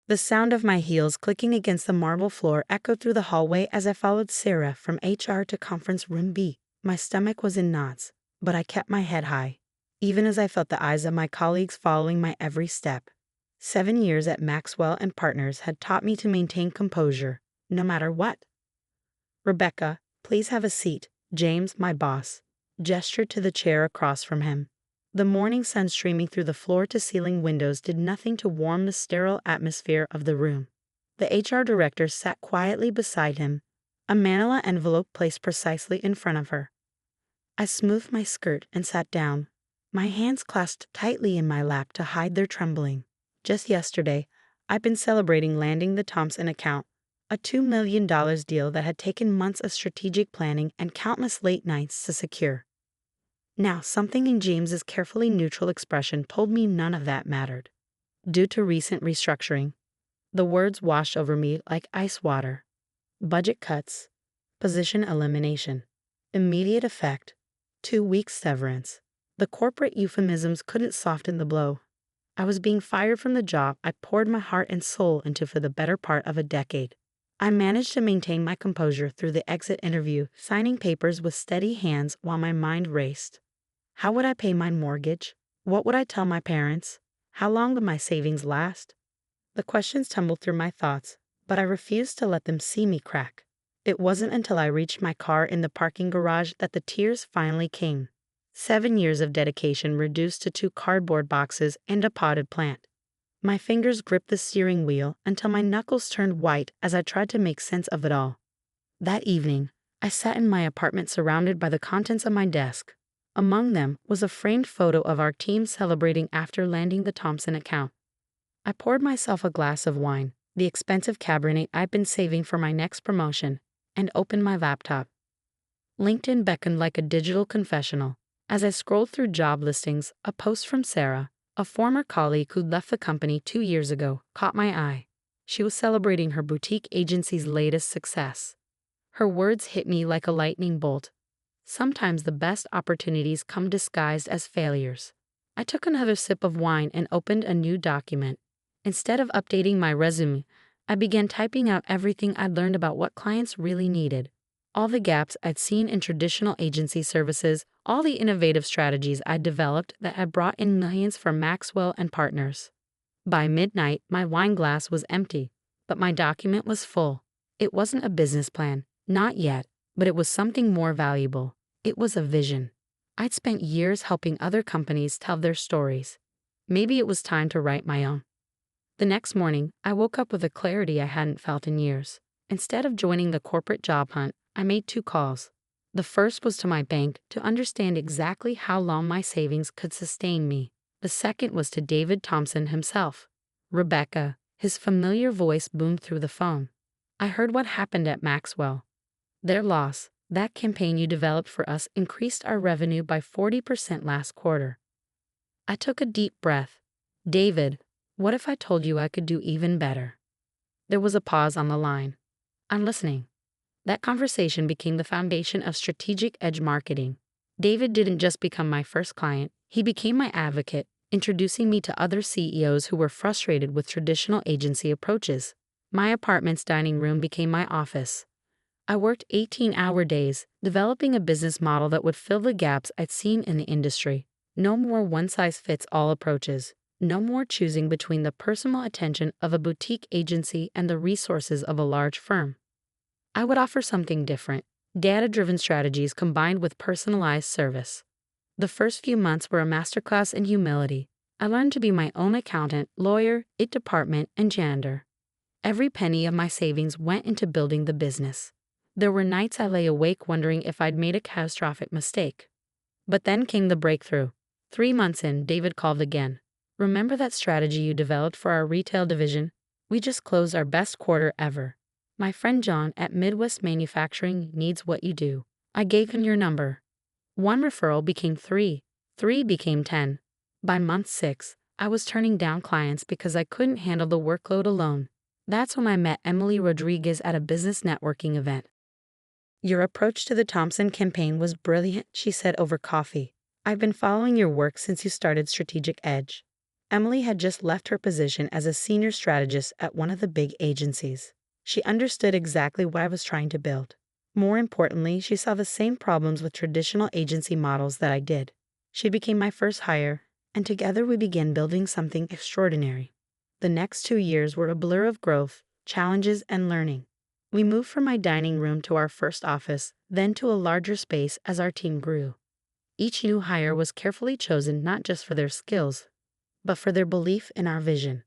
The sound of my heels clicking against the marble floor echoed through the hallway as I followed Sarah from HR to conference room B. My stomach was in knots, but I kept my head high, even as I felt the eyes of my colleagues following my every step. 7 years at Maxwell Partners had taught me to maintain composure, no matter what. "Rebecca, please have a seat," James, my boss, gestured to the chair across from him. The morning sun streaming through the floor-to-ceiling windows did nothing to warm the sterile atmosphere of the room. The HR director sat quietly beside him, a manila envelope placed precisely in front of her. I smoothed my skirt and sat down, my hands clasped tightly in my lap to hide their trembling. Just yesterday, I'd been celebrating landing the Thompson account, a $2 million deal that had taken months of strategic planning and countless late nights to secure. Now, something in James's carefully neutral expression told me none of that mattered. Due to recent restructuring, the words washed over me like ice water. Budget cuts, position elimination, immediate effect, 2 weeks severance. The corporate euphemisms couldn't soften the blow. I was being fired from the job I poured my heart and soul into for the better part of a decade. I managed to maintain my composure through the exit interview, signing papers with steady hands while my mind raced. How would I pay my mortgage? What would I tell my parents? How long would my savings last? The questions tumbled through my thoughts, but I refused to let them see me crack. It wasn't until I reached my car in the parking garage that the tears finally came. 7 years of dedication reduced to 2 cardboard boxes and a potted plant. My fingers gripped the steering wheel until my knuckles turned white as I tried to make sense of it all. That evening, I sat in my apartment surrounded by the contents of my desk. Among them was a framed photo of our team celebrating after landing the Thompson account. I poured myself a glass of wine, the expensive Cabernet I'd been saving for my next promotion, and opened my laptop. LinkedIn beckoned like a digital confessional. As I scrolled through job listings, a post from Sarah, a former colleague who'd left the company 2 years ago, caught my eye. She was celebrating her boutique agency's latest success. Her words hit me like a lightning bolt. Sometimes the best opportunities come disguised as failures. I took another sip of wine and opened a new document. Instead of updating my resume, I began typing out everything I'd learned about what clients really needed. All the gaps I'd seen in traditional agency services, all the innovative strategies I'd developed that had brought in millions for Maxwell and Partners. By midnight, my wine glass was empty, but my document was full. It wasn't a business plan, not yet, but it was something more valuable. It was a vision. I'd spent years helping other companies tell their stories. Maybe it was time to write my own. The next morning, I woke up with a clarity I hadn't felt in years. Instead of joining the corporate job hunt, I made 2 calls. The first was to my bank to understand exactly how long my savings could sustain me. The second was to David Thompson himself. "Rebecca," his familiar voice boomed through the phone. "I heard what happened at Maxwell. Their loss, that campaign you developed for us, increased our revenue by 40% last quarter." I took a deep breath. "David, what if I told you I could do even better?" There was a pause on the line. "I'm listening." That conversation became the foundation of strategic edge marketing. David didn't just become my first client, he became my advocate, introducing me to other CEOs who were frustrated with traditional agency approaches. My apartment's dining room became my office. I worked 18-hour days, developing a business model that would fill the gaps I'd seen in the industry. No more one-size-fits-all approaches. No more choosing between the personal attention of a boutique agency and the resources of a large firm. I would offer something different, data-driven strategies combined with personalized service. The first few months were a masterclass in humility. I learned to be my own accountant, lawyer, IT department, and janitor. Every penny of my savings went into building the business. There were nights I lay awake wondering if I'd made a catastrophic mistake. But then came the breakthrough. 3 months in, David called again. "Remember that strategy you developed for our retail division? We just closed our best quarter ever. My friend John at Midwest Manufacturing needs what you do. I gave him your number." 1 referral became 3. 3 became 10. By month 6, I was turning down clients because I couldn't handle the workload alone. That's when I met Emily Rodriguez at a business networking event. "Your approach to the Thompson campaign was brilliant," she said over coffee. "I've been following your work since you started Strategic Edge. Emily had just left her position as a senior strategist at one of the big agencies. She understood exactly what I was trying to build. More importantly, she saw the same problems with traditional agency models that I did. She became my first hire, and together we began building something extraordinary. The next 2 years were a blur of growth, challenges, and learning. We moved from my dining room to our first office, then to a larger space as our team grew. Each new hire was carefully chosen not just for their skills, but for their belief in our vision.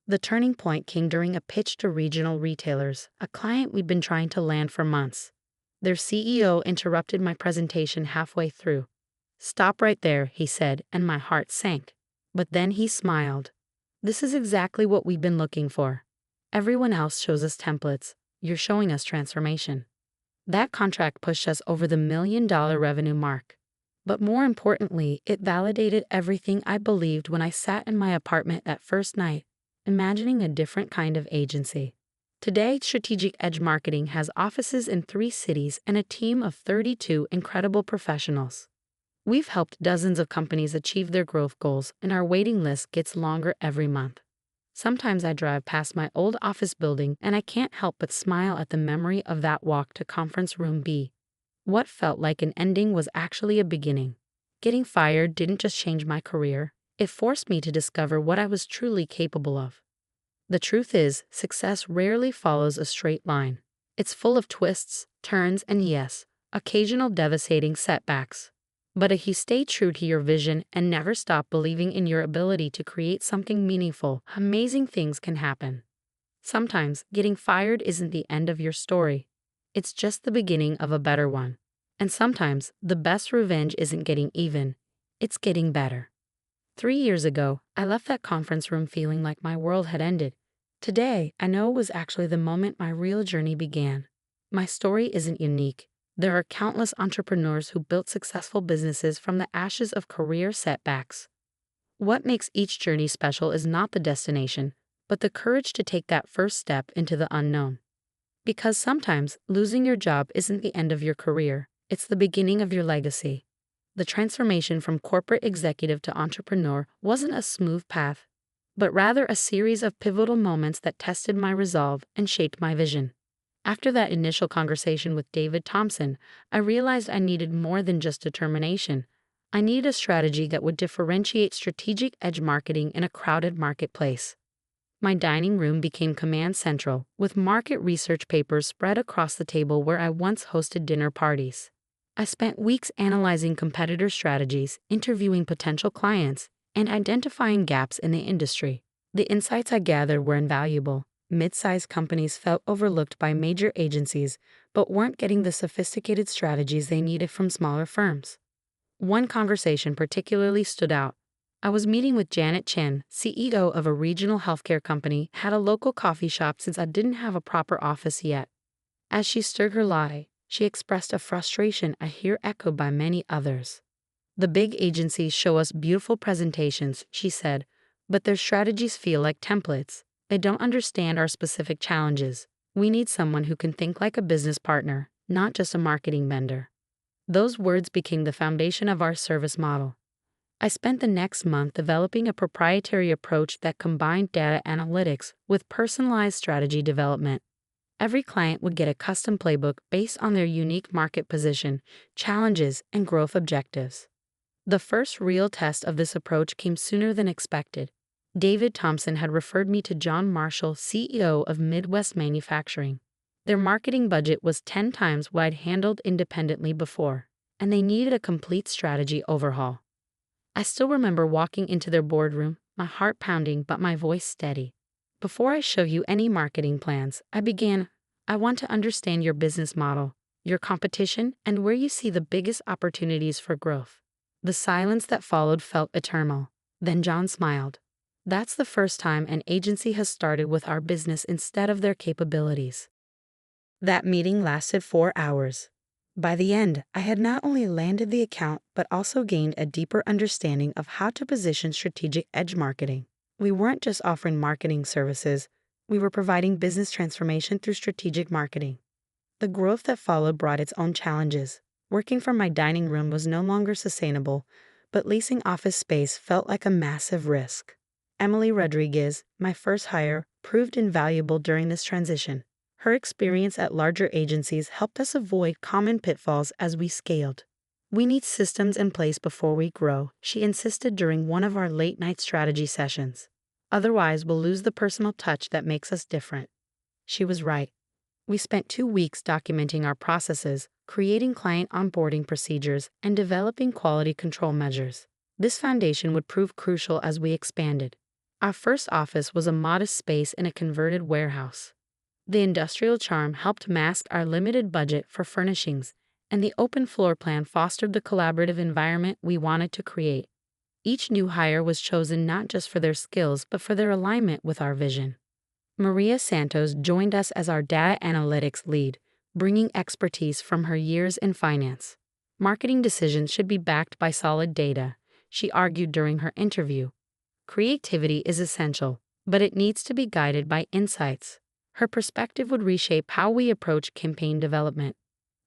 The turning point came during a pitch to regional retailers, a client we'd been trying to land for months. Their CEO interrupted my presentation halfway through. "Stop right there," he said, and my heart sank. But then he smiled. "This is exactly what we've been looking for. Everyone else shows us templates. You're showing us transformation." That contract pushed us over the $1 million revenue mark. But more importantly, it validated everything I believed when I sat in my apartment that first night, imagining a different kind of agency. Today, Strategic Edge Marketing has offices in 3 cities and a team of 32 incredible professionals. We've helped dozens of companies achieve their growth goals, and our waiting list gets longer every month. Sometimes I drive past my old office building and I can't help but smile at the memory of that walk to Conference Room B. What felt like an ending was actually a beginning. Getting fired didn't just change my career, it forced me to discover what I was truly capable of. The truth is, success rarely follows a straight line. It's full of twists, turns, and yes, occasional devastating setbacks. But if you stay true to your vision and never stop believing in your ability to create something meaningful, amazing things can happen. Sometimes, getting fired isn't the end of your story. It's just the beginning of a better one. And sometimes, the best revenge isn't getting even, it's getting better. 3 years ago, I left that conference room feeling like my world had ended. Today, I know it was actually the moment my real journey began. My story isn't unique. There are countless entrepreneurs who built successful businesses from the ashes of career setbacks. What makes each journey special is not the destination, but the courage to take that first step into the unknown. Because sometimes, losing your job isn't the end of your career, it's the beginning of your legacy. The transformation from corporate executive to entrepreneur wasn't a smooth path, but rather a series of pivotal moments that tested my resolve and shaped my vision. After that initial conversation with David Thompson, I realized I needed more than just determination. I needed a strategy that would differentiate strategic edge marketing in a crowded marketplace. My dining room became command central, with market research papers spread across the table where I once hosted dinner parties. I spent weeks analyzing competitor strategies, interviewing potential clients, and identifying gaps in the industry. The insights I gathered were invaluable. Mid-sized companies felt overlooked by major agencies, but weren't getting the sophisticated strategies they needed from smaller firms. One conversation particularly stood out. I was meeting with Janet Chen, CEO of a regional healthcare company, had a local coffee shop since I didn't have a proper office yet. As she stirred her latte, she expressed a frustration I hear echoed by many others. "The big agencies show us beautiful presentations," she said, "but their strategies feel like templates. They don't understand our specific challenges. We need someone who can think like a business partner, not just a marketing vendor." Those words became the foundation of our service model. I spent the next month developing a proprietary approach that combined data analytics with personalized strategy development. Every client would get a custom playbook based on their unique market position, challenges, and growth objectives. The first real test of this approach came sooner than expected. David Thompson had referred me to John Marshall, CEO of Midwest Manufacturing. Their marketing budget was 10 times what I'd handled independently before, and they needed a complete strategy overhaul. I still remember walking into their boardroom, my heart pounding but my voice steady. "Before I show you any marketing plans," I began, "I want to understand your business model, your competition, and where you see the biggest opportunities for growth." The silence that followed felt eternal. Then John smiled. "That's the first time an agency has started with our business instead of their capabilities." That meeting lasted 4 hours. By the end, I had not only landed the account but also gained a deeper understanding of how to position strategic edge marketing. We weren't just offering marketing services, we were providing business transformation through strategic marketing. The growth that followed brought its own challenges. Working from my dining room was no longer sustainable, but leasing office space felt like a massive risk. Emily Rodriguez, my first hire, proved invaluable during this transition. Her experience at larger agencies helped us avoid common pitfalls as we scaled. We need systems in place before we grow, she insisted during one of our late-night strategy sessions. Otherwise, we'll lose the personal touch that makes us different. She was right. We spent 2 weeks documenting our processes, creating client onboarding procedures, and developing quality control measures. This foundation would prove crucial as we expanded. Our first office was a modest space in a converted warehouse. The industrial charm helped mask our limited budget for furnishings, and the open floor plan fostered the collaborative environment we wanted to create. Each new hire was chosen not just for their skills but for their alignment with our vision. Maria Santos joined us as our data analytics lead, bringing expertise from her years in finance. Marketing decisions should be backed by solid data, she argued during her interview. Creativity is essential, but it needs to be guided by insights. Her perspective would reshape how we approach campaign development.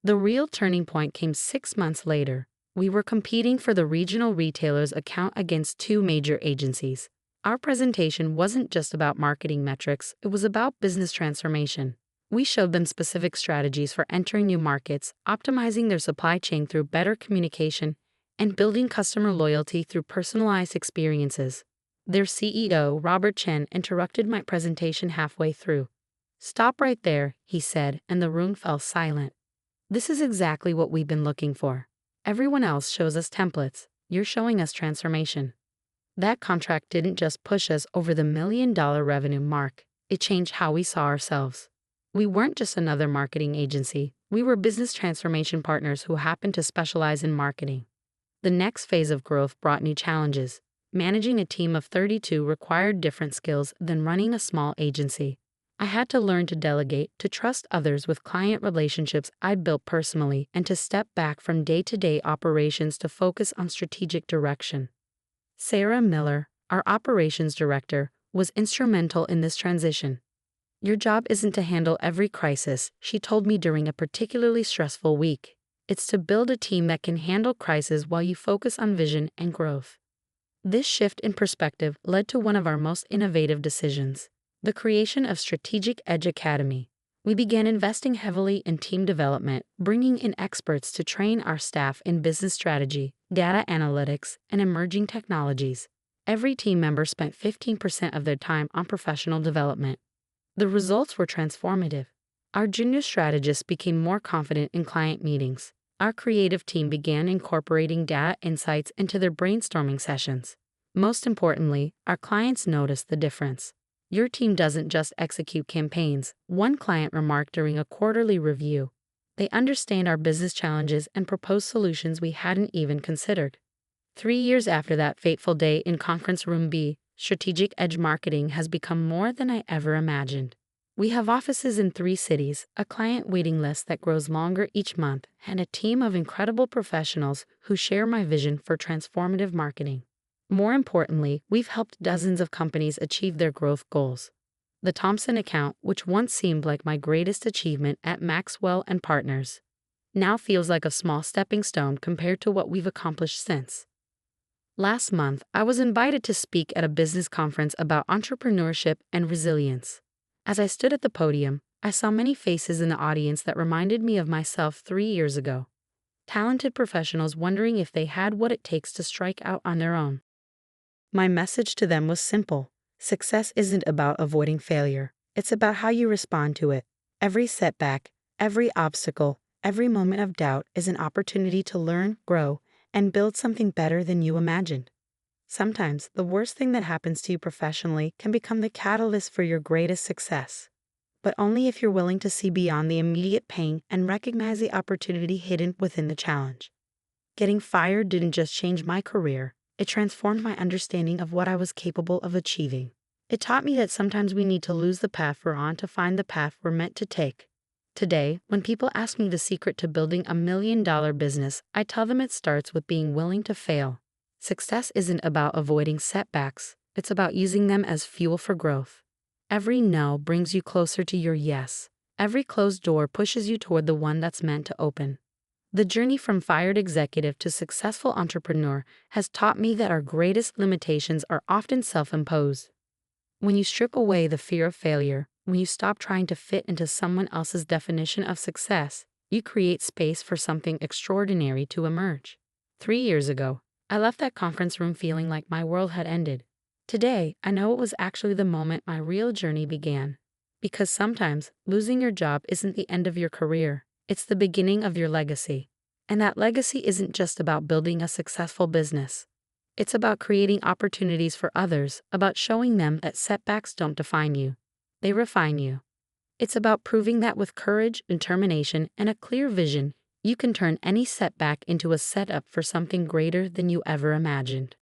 The real turning point came 6 months later. We were competing for the regional retailer's account against 2 major agencies. Our presentation wasn't just about marketing metrics, it was about business transformation. We showed them specific strategies for entering new markets, optimizing their supply chain through better communication, and building customer loyalty through personalized experiences. Their CEO, Robert Chen, interrupted my presentation halfway through. "Stop right there," he said, and the room fell silent. "This is exactly what we've been looking for. Everyone else shows us templates. You're showing us transformation." That contract didn't just push us over the $1 million revenue mark, it changed how we saw ourselves. We weren't just another marketing agency, we were business transformation partners who happened to specialize in marketing. The next phase of growth brought new challenges. Managing a team of 32 required different skills than running a small agency. I had to learn to delegate, to trust others with client relationships I'd built personally, and to step back from day-to-day operations to focus on strategic direction. Sarah Miller, our operations director, was instrumental in this transition. "Your job isn't to handle every crisis," she told me during a particularly stressful week. "It's to build a team that can handle crises while you focus on vision and growth." This shift in perspective led to one of our most innovative decisions, the creation of Strategic Edge Academy. We began investing heavily in team development, bringing in experts to train our staff in business strategy, data analytics, and emerging technologies. Every team member spent 15% of their time on professional development. The results were transformative. Our junior strategists became more confident in client meetings. Our creative team began incorporating data insights into their brainstorming sessions. Most importantly, our clients noticed the difference. "Your team doesn't just execute campaigns," one client remarked during a quarterly review. "They understand our business challenges and propose solutions we hadn't even considered." 3 years after that fateful day in Conference Room B, Strategic Edge Marketing has become more than I ever imagined. We have offices in 3 cities, a client waiting list that grows longer each month, and a team of incredible professionals who share my vision for transformative marketing. More importantly, we've helped dozens of companies achieve their growth goals. The Thompson account, which once seemed like my greatest achievement at Maxwell Partners, now feels like a small stepping stone compared to what we've accomplished since. Last month, I was invited to speak at a business conference about entrepreneurship and resilience. As I stood at the podium, I saw many faces in the audience that reminded me of myself 3 years ago. Talented professionals wondering if they had what it takes to strike out on their own. My message to them was simple. Success isn't about avoiding failure. It's about how you respond to it. Every setback, every obstacle, every moment of doubt is an opportunity to learn, grow, and build something better than you imagined. Sometimes, the worst thing that happens to you professionally can become the catalyst for your greatest success. But only if you're willing to see beyond the immediate pain and recognize the opportunity hidden within the challenge. Getting fired didn't just change my career. It transformed my understanding of what I was capable of achieving. It taught me that sometimes we need to lose the path we're on to find the path we're meant to take. Today, when people ask me the secret to building a $1 million business, I tell them it starts with being willing to fail. Success isn't about avoiding setbacks, it's about using them as fuel for growth. Every no brings you closer to your yes. Every closed door pushes you toward the one that's meant to open. The journey from fired executive to successful entrepreneur has taught me that our greatest limitations are often self-imposed. When you strip away the fear of failure, when you stop trying to fit into someone else's definition of success, you create space for something extraordinary to emerge. 3 years ago, I left that conference room feeling like my world had ended. Today, I know it was actually the moment my real journey began. Because sometimes, losing your job isn't the end of your career, it's the beginning of your legacy. And that legacy isn't just about building a successful business. It's about creating opportunities for others, about showing them that setbacks don't define you. They refine you. It's about proving that with courage, determination, and a clear vision, you can turn any setback into a setup for something greater than you ever imagined.